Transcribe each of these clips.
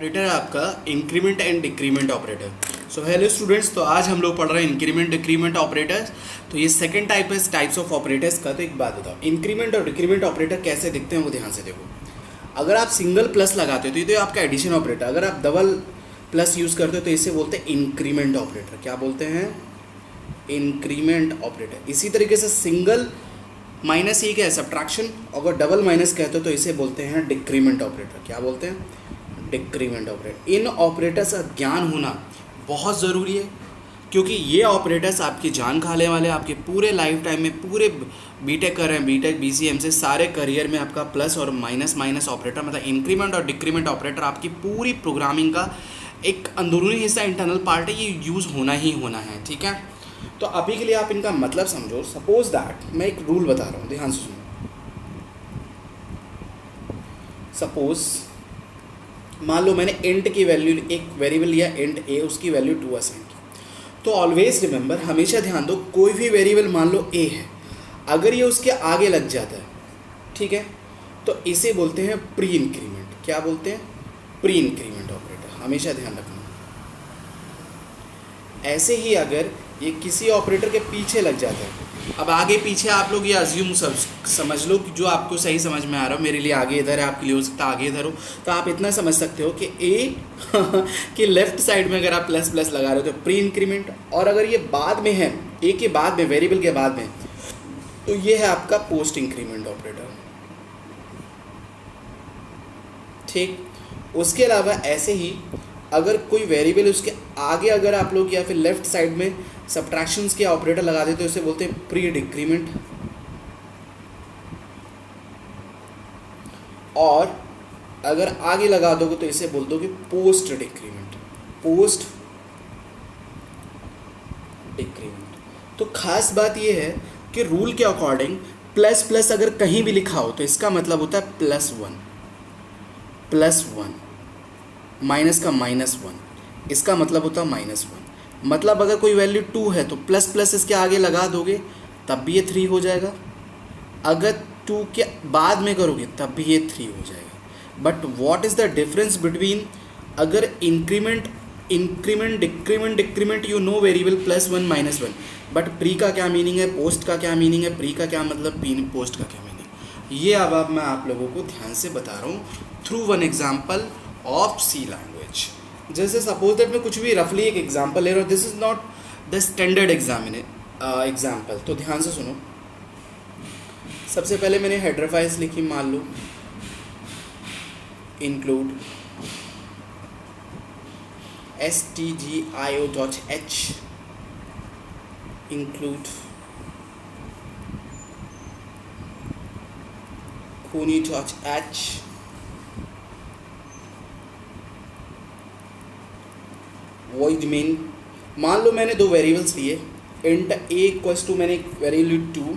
Operator है आपका increment and decrement operator. So hello students, तो आज हम लोग पढ़ रहे हैं इंक्रीमेंट डिक्रीमेंट ऑपरेटर्स। तो ये सेकंड टाइप है टाइप्स ऑफ ऑपरेटर्स का। तो एक बात बताओ, इंक्रीमेंट और डिक्रीमेंट ऑपरेटर कैसे दिखते हैं वो ध्यान से देखो। अगर आप सिंगल प्लस लगाते हो तो ये तो आपका एडिशन ऑपरेटर। अगर आप डबल प्लस यूज़ करते हो तो इसे बोलते हैं इंक्रीमेंट ऑपरेटर। क्या बोलते हैं? Increment operator. इसी तरीके से सिंगल माइनस ये क्या है? सब्ट्रैक्शन। अगर डबल माइनस कहते हो तो इसे बोलते हैं डिक्रीमेंट ऑपरेटर। क्या बोलते हैं? Decrement operator. इन ऑपरेटर्स का ज्ञान होना बहुत ज़रूरी है, क्योंकि ये ऑपरेटर्स आपकी जान खाने वाले, आपके पूरे लाइफ टाइम में, पूरे बीटेक कर रहे हैं, बीटेक बीसीएम से सारे करियर में आपका प्लस और माइनस माइनस ऑपरेटर, मतलब इंक्रीमेंट और डिक्रीमेंट ऑपरेटर आपकी पूरी प्रोग्रामिंग का एक अंदरूनी हिस्सा, इंटरनल पार्ट है। ये यूज़ होना ही होना है, ठीक है। तो अभी के लिए आप इनका मतलब समझो। सपोज दैट मैं एक रूल बता रहा हूँ, ध्यान से सुनो। सपोज मान लो मैंने इंट की वैल्यू, एक वेरिएबल लिया इंट ए, उसकी वैल्यू 2 असाइन की। तो ऑलवेज रिमेंबर, हमेशा ध्यान दो, कोई भी वेरिएबल मान लो ए है, अगर ये उसके आगे लग जाता है, ठीक है, तो इसे बोलते हैं प्री इंक्रीमेंट। क्या बोलते हैं? Pre increment operator. हमेशा ध्यान रखना। ऐसे ही अगर ये किसी ऑपरेटर के पीछे लग जाता है, अब आगे पीछे आप लोग ये अज्यूम समझ लो कि जो आपको सही समझ में आ रहा हो। मेरे लिए आगे इधर है, आपके लिए हो सकता है आगे इधर हो। तो आप इतना समझ सकते हो कि ए के लेफ्ट साइड में अगर आप प्लस प्लस लगा रहे हो तो प्री इंक्रीमेंट, और अगर ये बाद में है, ए के बाद में, वेरिएबल के बाद में, तो ये है आपका पोस्ट इंक्रीमेंट ऑपरेटर, ठीक। उसके अलावा ऐसे ही अगर कोई वेरिएबल उसके आगे अगर आप लोग या फिर लेफ्ट साइड में सब्ट्रैक्शंस के ऑपरेटर लगा देते तो इसे बोलते हैं प्री डिक्रीमेंट। और अगर आगे लगा दोगे तो इसे बोल दोगे पोस्ट डिक्रीमेंट। Post decrement. तो खास बात यह है कि रूल के अकॉर्डिंग प्लस प्लस अगर कहीं भी लिखा हो तो इसका मतलब होता है +1, +1, माइनस का -1, इसका मतलब होता है -1। मतलब अगर कोई वैल्यू 2 है तो प्लस प्लस इसके आगे लगा दोगे तब भी ये 3 हो जाएगा। अगर 2 के बाद में करोगे तब भी ये 3 हो जाएगा। But what is the difference between, अगर increment decrement you know variable +1 -1, but pre का क्या मीनिंग है, पोस्ट का क्या मीनिंग है, प्री का क्या मतलब, पोस्ट का क्या मीनिंग, ये अब मैं आप लोगों को ध्यान से बता रहा हूँ through one example of C language. जैसे सपोज दैट मैं कुछ भी रफली एक एग्जांपल ले रहा हूँ, this is not the standard example. तो ध्यान से सुनो। सबसे पहले मैंने हेडर फाइल्स लिखी, मान लो include stgio.h, include kuni.h, void main। मान लो मैंने दो वेरिएबल्स लिए, इंट a इक्वल्स टू, मैंने एक वेरिएबल 2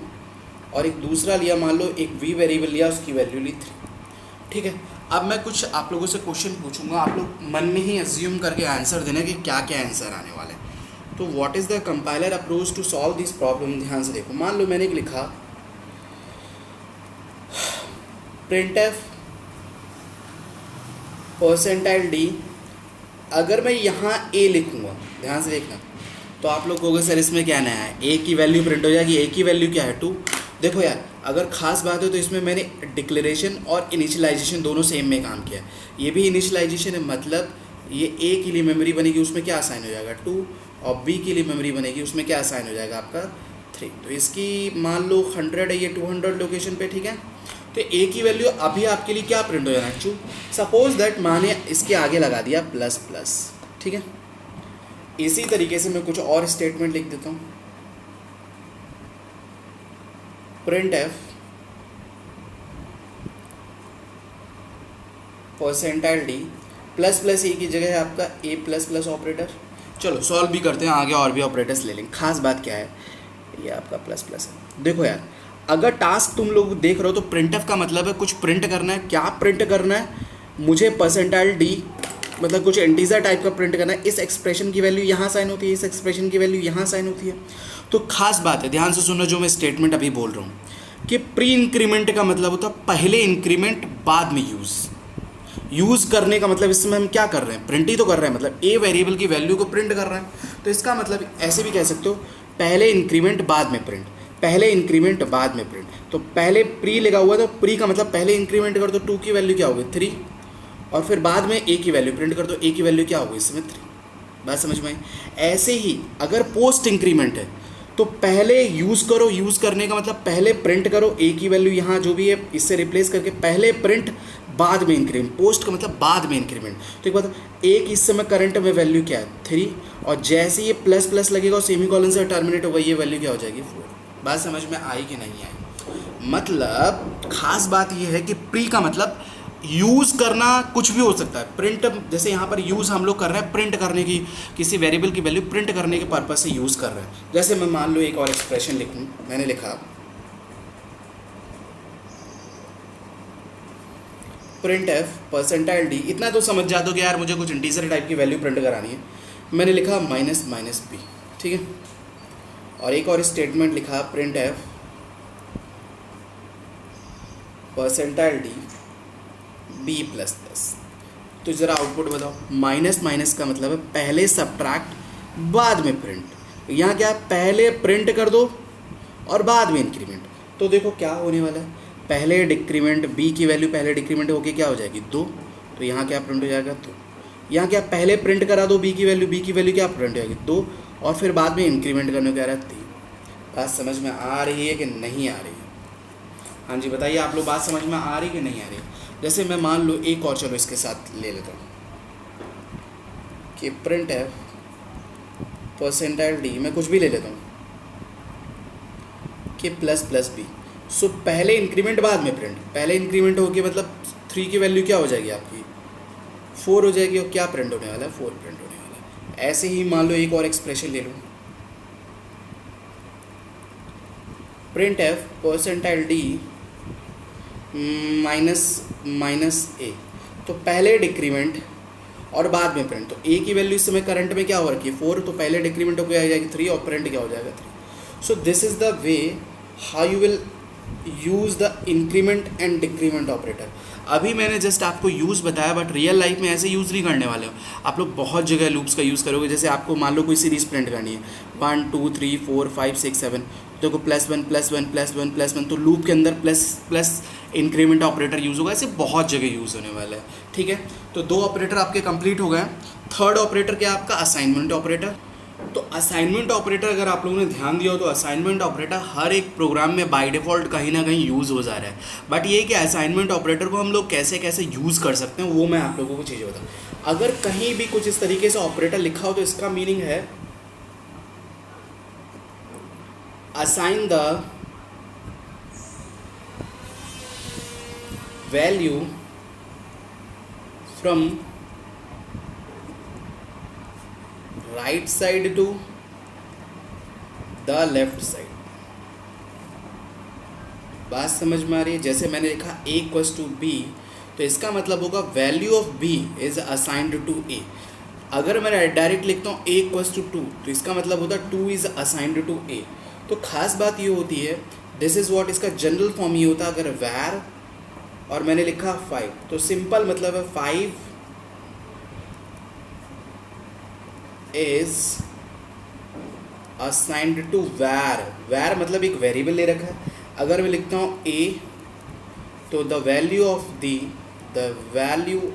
और एक दूसरा लिया, मान लो एक v वेरिएबल लिया, उसकी वैल्यू ली 3, ठीक है। अब मैं कुछ आप लोगों से क्वेश्चन पूछूंगा, आप लोग मन में ही अज्यूम करके आंसर देना कि क्या क्या आंसर आने वाले हैं। तो what is the compiler approach to solve this problem. ध्यान से देखो। मान लो मैंने एक लिखा printf %d। अगर मैं यहाँ a लिखूँगा, ध्यान से देखना, तो आप लोग कहोगे सर इसमें क्या नया है, a की वैल्यू प्रिंट हो जाएगी। a की वैल्यू क्या है? 2। देखो यार, अगर खास बात है तो इसमें मैंने डिक्लेरेशन और इनिशियलाइजेशन दोनों सेम में काम किया। ये भी इनिशियलाइजेशन है, मतलब ये a के लिए मेमोरी बनेगी, उसमें क्या असाइन हो जाएगा 2, और b के लिए मेमोरी बनेगी, उसमें क्या असाइन हो जाएगा आपका 3। तो इसकी मान लो 100 है, ये 200 लोकेशन पे, ठीक है। तो a की वैल्यू अभी आपके लिए क्या प्रिंट हो जाना है? 2। सपोज दैट माने इसके आगे लगा दिया प्लस प्लस, ठीक है। इसी तरीके से मैं कुछ और स्टेटमेंट लिख देता हूँ। printf %d प्लस प्लस ए की जगह है आपका a प्लस प्लस ऑपरेटर। चलो सॉल्व भी करते हैं, आगे और भी ऑपरेटर्स ले लेंगे। खास बात क्या है, ये आपका प्लस प्लस है। देखो यार, अगर टास्क तुम लोग देख रहे हो तो printf का मतलब है कुछ प्रिंट करना है। क्या प्रिंट करना है? मुझे %d मतलब कुछ इंटीजर टाइप का प्रिंट करना है। इस एक्सप्रेशन की वैल्यू यहाँ साइन होती है, इस एक्सप्रेशन की वैल्यू यहाँ साइन होती है। तो खास बात है, ध्यान से सुनो जो मैं स्टेटमेंट अभी बोल रहा हूँ, कि प्री इंक्रीमेंट का मतलब होता है पहले इंक्रीमेंट बाद में यूज़। यूज़ करने का मतलब इसमें हम क्या कर रहे हैं, प्रिंट ही तो कर रहे हैं, मतलब ए वेरिएबल की वैल्यू को प्रिंट कर रहे हैं। तो इसका मतलब ऐसे भी कह सकते हो, पहले इंक्रीमेंट बाद में प्रिंट, पहले इंक्रीमेंट बाद में प्रिंट। तो पहले प्री लगा हुआ, तो प्री का मतलब पहले इंक्रीमेंट कर दो, 2 की वैल्यू क्या होगी 3, और फिर बाद में ए की वैल्यू प्रिंट कर दो, ए की वैल्यू क्या होगी इसमें 3। बात समझ में आई। ऐसे ही अगर पोस्ट इंक्रीमेंट है तो पहले यूज़ करो, यूज़ करने का मतलब पहले प्रिंट करो, ए की वैल्यू यहाँ जो भी है इससे रिप्लेस करके पहले प्रिंट बाद में इंक्रीमेंट, पोस्ट का मतलब बाद में इंक्रीमेंट। तो एक बात, एक इस समय करंट में वैल्यू क्या है 3, और जैसे ये प्लस प्लस लगेगा और सेमीकोलन से टर्मिनेट होगा, ये वैल्यू क्या हो जाएगी 4। बात समझ में आई कि नहीं आई। मतलब खास बात ये है कि प्री का मतलब यूज़ करना कुछ भी हो सकता है, प्रिंट जैसे यहाँ पर यूज़ हम लोग कर रहे हैं प्रिंट करने की, किसी वेरिएबल की वैल्यू प्रिंट करने के पर्पज से यूज़ कर रहे हैं। जैसे मैं मान लो एक और एक्सप्रेशन लिखूँ, मैंने लिखा प्रिंट एफ परसेंटाइल डी, इतना तो समझ जाते हो कि यार मुझे कुछ इंटीजर टाइप की वैल्यू प्रिंट करानी है। मैंने लिखा माइनस माइनस बी, ठीक है। और एक और स्टेटमेंट लिखा printf percentile d b plus plus. तो ज़रा आउटपुट बताओ। माइनस माइनस का मतलब है पहले सब्ट्रैक्ट बाद में प्रिंट। यहाँ क्या है, पहले प्रिंट कर दो और बाद में इंक्रीमेंट। तो देखो क्या होने वाला है, पहले डिक्रीमेंट बी की वैल्यू पहले डिक्रीमेंट होके क्या हो जाएगी 2, तो यहाँ क्या प्रिंट हो जाएगा 2। यहाँ क्या पहले प्रिंट करा दो बी की वैल्यू क्या प्रिंट हो जाएगी 2, और फिर बाद में इंक्रीमेंट करने को कह रहा है 3। बात समझ में आ रही है कि नहीं आ रही है? हाँ जी बताइए आप लोग, बात समझ में आ रही कि नहीं आ रही? जैसे मैं मान लो एक और, चलो इसके साथ ले लेता हूँ कि प्रिंट है परसेंटाइल डी, मैं कुछ भी ले लेता हूँ कि प्लस प्लस बी। सो पहले इंक्रीमेंट बाद में प्रिंट, पहले इंक्रीमेंट होगी मतलब 3 की वैल्यू क्या हो जाएगी आपकी 4 हो जाएगी, और क्या प्रिंट होने वाला है 4 प्रिंट होने वाला है। ऐसे ही मान लो एक और एक्सप्रेशन ले लो, printf percentile D minus minus A. तो पहले डिक्रीमेंट और बाद में प्रिंट। तो ए की वैल्यू इस समय करंट में क्या हो रखी है 4, तो पहले डिक्रीमेंट होकर आ जाएगी 3 और प्रिंट क्या हो जाएगा 3। So this is the way how you will use the increment and decrement operator. अभी मैंने जस्ट आपको यूज़ बताया, बट रियल लाइफ में ऐसे यूज़ नहीं करने वाले हो। आप लोग बहुत जगह लूप्स का यूज़ करोगे। जैसे आपको मान लो कोई सीरीज़ प्रिंट करनी है 1 2 3 4 5 6 7, देखो +1 +1 +1 +1, तो लूप के अंदर plus plus increment operator use होगा। ऐसे बहुत जगह यूज़ होने वाला है, ठीक है। तो 2 ऑपरेटर आपके कंप्लीट हो गए। थर्ड ऑपरेटर क्या है आपका, असाइनमेंट ऑपरेटर। तो असाइनमेंट ऑपरेटर अगर आप लोगों ने ध्यान दिया हो तो असाइनमेंट ऑपरेटर हर एक प्रोग्राम में बाय डिफ़ॉल्ट कहीं ना कहीं यूज़ हो जा रहा है। बट ये कि असाइनमेंट ऑपरेटर को हम लोग कैसे कैसे यूज़ कर सकते हैं वो मैं आप लोगों को चीज़ें बताऊँ। अगर कहीं भी कुछ इस तरीके से ऑपरेटर लिखा हो तो इसका मीनिंग है assign the value from right side to the left side. बात समझ में आ रही है? जैसे मैंने लिखा a इक्वल्स टू बी, तो इसका मतलब होगा value of b is assigned to a। अगर मैं डायरेक्ट लिखता हूँ a इक्वल्स टू 2, तो इसका मतलब होता है 2 इज असाइंड टू a। तो खास बात ये होती है, दिस इज़ व्हाट, इसका जनरल फॉर्म ये होता है अगर वैर और मैंने लिखा 5, तो सिंपल मतलब है 5 इज असाइंड टू वैर। वैर मतलब एक वेरिएबल ले रखा है। अगर मैं लिखता हूँ a, तो द वैल्यू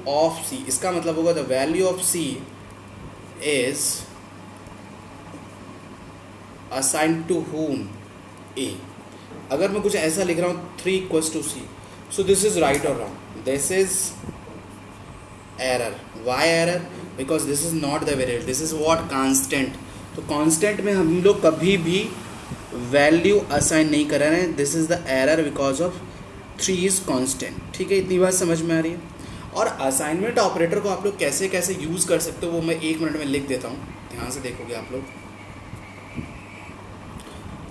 ऑफ c, इसका मतलब होगा the value of c is assigned to whom, a। अगर मैं कुछ ऐसा लिख रहा हूँ 3 equals to c, so this is right और wrong, this is error. Why error? Because this is not the variable, this is what, constant. तो constant में हम लोग कभी भी वैल्यू असाइन नहीं कर रहे हैं, this is the error because of 3 is constant. ठीक है, इतनी बात समझ में आ रही है। और असाइनमेंट ऑपरेटर को आप लोग कैसे कैसे यूज़ कर सकते हो वो मैं 1 मिनट में लिख देता हूँ, ध्यान से देखोगे आप लोग।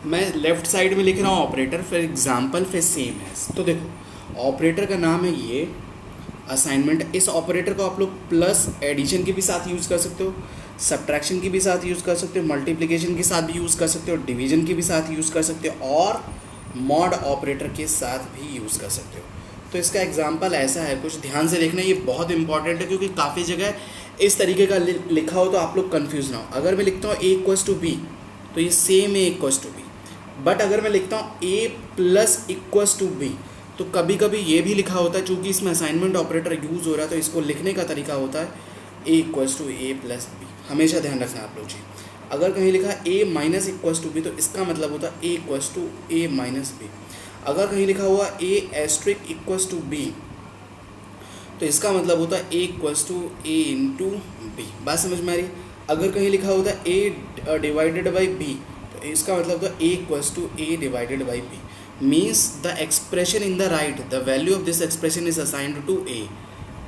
मैं लेफ्ट साइड में लिख रहा हूँ ऑपरेटर, फिर एग्जाम्पल, फिर सेम एज। तो देखो ऑपरेटर का नाम है ये असाइनमेंट। इस ऑपरेटर को आप लोग प्लस एडिशन के भी साथ यूज़ कर सकते हो, सब्ट्रैक्शन की भी साथ यूज़ कर सकते हो, मल्टीप्लिकेशन के साथ भी यूज़ कर सकते हो, डिवीजन के भी साथ यूज़ कर सकते हो, और मॉड ऑपरेटर के साथ भी यूज़ कर सकते हो। तो इसका एग्जाम्पल ऐसा है, कुछ ध्यान से देखना, ये बहुत इंपॉर्टेंट है क्योंकि काफ़ी जगह इस तरीके का लिखा हो तो आप लोग कन्फ्यूज ना हो। अगर मैं लिखता हूँ ए इक्वस टू बी तो ये same a equals to b, but अगर मैं लिखता हूँ a plus equals to B तो कभी कभी ये भी लिखा होता है, चूँकि इसमें असाइनमेंट ऑपरेटर यूज़ हो रहा है तो इसको लिखने का तरीका होता है A equals to A plus B. हमेशा ध्यान रखना आप लोग जी। अगर कहीं लिखा A minus equals to B तो इसका मतलब होता है A equals to A minus B. अगर कहीं लिखा हुआ A asterisk equals to B तो इसका मतलब होता है A equals to A into B. बात समझ में आ रही है? अगर कहीं लिखा होता है ए डिवाइडेड बाई बी तो इसका मतलब होता है A equals to A divided by B. Means the expression in the right, the value of this expression is assigned to A.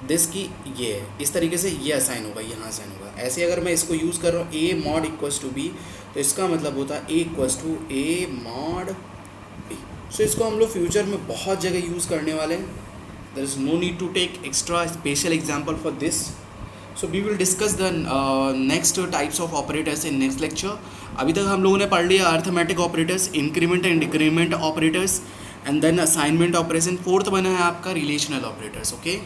This की ये है, इस तरीके से ये असाइन होगा, यहाँ असाइन होगा। ऐसे अगर मैं इसको यूज़ कर रहा हूँ A mod equals to B तो इसका मतलब होता है A equals to A mod B. So इसको हम लोग फ्यूचर में बहुत जगह यूज़ करने वाले हैं। There is no need to take extra special example for this. So we will discuss the next types of operators in next lecture. अभी तक हम लोगों ने पढ़ लिया arithmetic operators, increment and decrement operators and then assignment operation. Fourth बना है आपका रिलेशनल ऑपरेटर्स। ओके।